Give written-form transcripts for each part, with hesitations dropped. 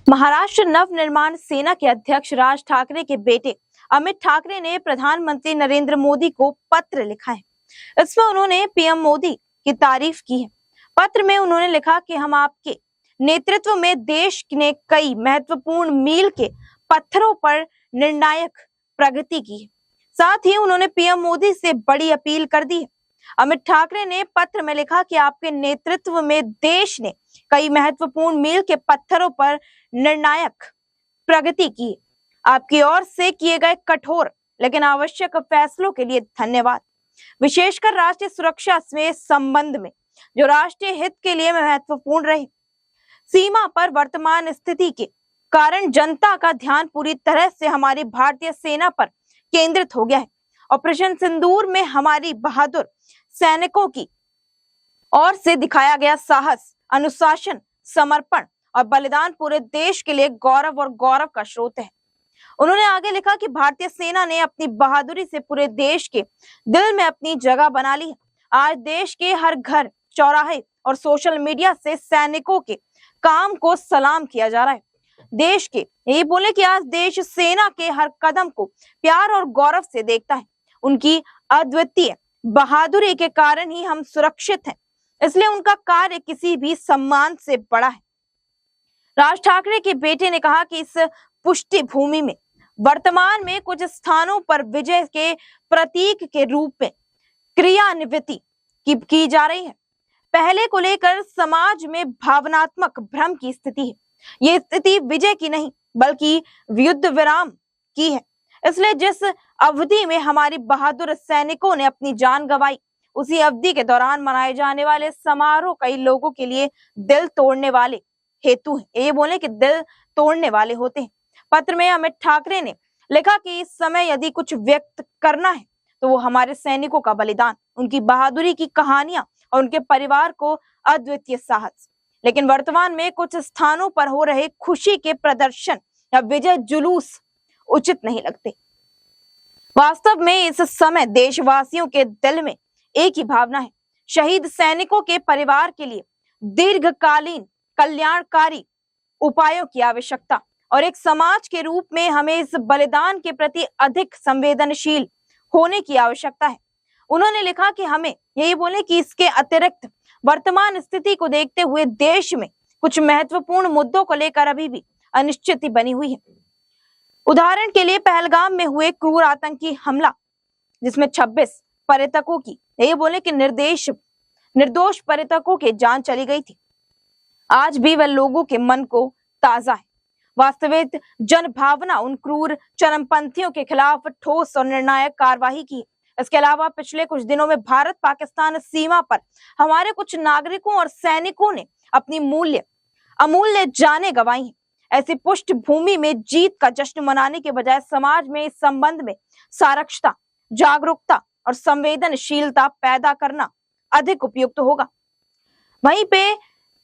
महाराष्ट्र नवनिर्माण सेना के अध्यक्ष राज ठाकरे के बेटे अमित ठाकरे ने प्रधानमंत्री नरेंद्र मोदी को पत्र लिखा है। इसमें उन्होंने पीएम मोदी की तारीफ की है। पत्र में उन्होंने लिखा कि हम आपके नेतृत्व में देश ने कई महत्वपूर्ण मील के पत्थरों पर निर्णायक प्रगति की है। साथ ही उन्होंने पीएम मोदी से बड़ी अपील कर दी है। अमित ठाकरे ने पत्र में लिखा कि आपके नेतृत्व में देश ने कई महत्वपूर्ण मील के पत्थरों पर निर्णायक प्रगति की। आपकी ओर से किए गए कठोर लेकिन आवश्यक फैसलों के लिए धन्यवाद। विशेषकर राष्ट्रीय सुरक्षा में संबंध में जो राष्ट्रीय हित के लिए महत्वपूर्ण रहे। सीमा पर वर्तमान स्थिति के कारण जनता का ध्यान पूरी तरह से हमारी भारतीय सेना पर केंद्रित हो गया है। ऑपरेशन सिंदूर में हमारी बहादुर सैनिकों की ओर से दिखाया गया साहस, अनुशासन, समर्पण और बलिदान पूरे देश के लिए गौरव का स्रोत है। उन्होंने आगे लिखा कि भारतीय सेना ने अपनी बहादुरी से पूरे देश के दिल में अपनी जगह बना ली है। आज देश के हर घर, चौराहे और सोशल मीडिया से सैनिकों के काम को सलाम किया जा रहा है। देश के यही बोले कि आज देश सेना के हर कदम को प्यार और गौरव से देखता है। उनकी अद्वितीय बहादुरी के कारण ही हम सुरक्षित हैं, इसलिए उनका कार्य किसी भी सम्मान से बड़ा है। राज ठाकरे के बेटे ने कहा कि इस पुष्टि भूमि में वर्तमान में कुछ स्थानों पर विजय के प्रतीक के रूप में क्रियान्विति की जा रही है। पहले को लेकर समाज में भावनात्मक भ्रम की स्थिति है। ये स्थिति विजय की नहीं बल्कि युद्ध विराम की है। इसलिए जिस अवधि में हमारी बहादुर सैनिकों ने अपनी जान गंवाई, उसी अवधि के दौरान मनाए जाने वाले समारोह कई लोगों के लिए दिल तोड़ने वाले हेतु है। ये बोले कि दिल तोड़ने वाले होते हैं। पत्र में अमित ठाकरे ने लिखा कि इस समय यदि कुछ व्यक्त करना है तो वो हमारे सैनिकों का बलिदान, उनकी बहादुरी की कहानियां और उनके परिवार को अद्वितीय साहस। लेकिन वर्तमान में कुछ स्थानों पर हो रहे खुशी के प्रदर्शन या विजय जुलूस उचित नहीं लगते। वास्तव में इस समय देशवासियों के दिल में एक ही भावना है, शहीद सैनिकों के परिवार के लिए दीर्घकालीन कल्याणकारी उपायों की आवश्यकता और एक समाज के रूप में हमें इस बलिदान के प्रति अधिक संवेदनशील होने की आवश्यकता है। उन्होंने लिखा कि हमें यही बोले कि इसके अतिरिक्त वर्तमान स्थिति को देखते हुए देश में कुछ महत्वपूर्ण मुद्दों को लेकर अभी भी अनिश्चिति बनी हुई है। उदाहरण के लिए पहलगाम में हुए क्रूर आतंकी हमला, जिसमें 26 पर्यटकों की यही बोले कि निर्दोष पर्यटकों की जान चली गई थी, आज भी वह लोगों के मन को ताजा है। वास्तविक जनभावना उन क्रूर चरमपंथियों के खिलाफ ठोस और निर्णायक कार्रवाई की। इसके अलावा पिछले कुछ दिनों में भारत पाकिस्तान सीमा पर हमारे कुछ नागरिकों और सैनिकों ने अपनी अमूल्य जानें गंवाई हैं। ऐसी पृष्ठभूमि में जीत का जश्न मनाने के बजाय समाज में इस संबंध में साक्षरता, जागरूकता और संवेदनशीलता पैदा करना अधिक उपयुक्त होगा। वहीं पे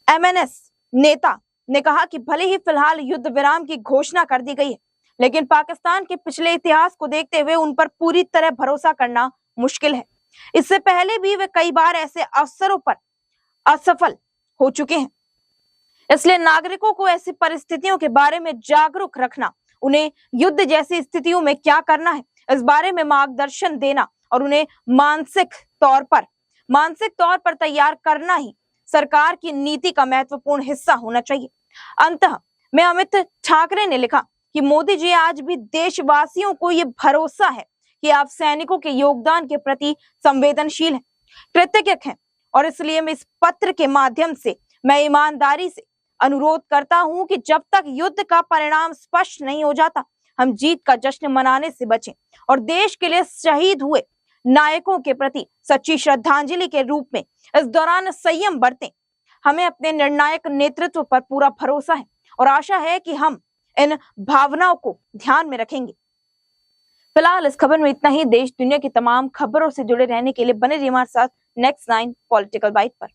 एमएनएस नेता ने कहा कि भले ही फिलहाल युद्ध विराम की घोषणा कर दी गई है, लेकिन पाकिस्तान के पिछले इतिहास को देखते हुए उन पर पूरी तरह भरोसा करना मुश्किल है। इससे पहले भी वे कई बार ऐसे अवसरों पर असफल हो चुके हैं। इसलिए नागरिकों को ऐसी परिस्थितियों के बारे में जागरूक रखना, उन्हें युद्ध जैसी स्थितियों में क्या करना है इस बारे में मार्गदर्शन देना और उन्हें मानसिक तौर पर तैयार करना ही सरकार की नीति का महत्वपूर्ण हिस्सा होना चाहिए। अंततः में अमित ठाकरे ने लिखा कि मोदी जी, आज भी देशवासियों को ये भरोसा है कि आप सैनिकों के योगदान के प्रति संवेदनशील हैं, कृतज्ञ हैं, और इसलिए मैं इस पत्र के माध्यम से मैं ईमानदारी से अनुरोध करता हूं कि जब तक युद्ध का परिणाम स्पष्ट नहीं हो जाता, हम जीत का जश्न मनाने से बचें और देश के लिए शहीद हुए नायकों के प्रति सच्ची श्रद्धांजलि के रूप में इस दौरान संयम बरतें। हमें अपने निर्णायक नेतृत्व पर पूरा भरोसा है और आशा है कि हम इन भावनाओं को ध्यान में रखेंगे। फिलहाल इस खबर में इतना ही। देश दुनिया की तमाम खबरों से जुड़े रहने के लिए बने रहिए हमारे साथ नेक्स्ट 9 पॉलिटिकल बाइट पर।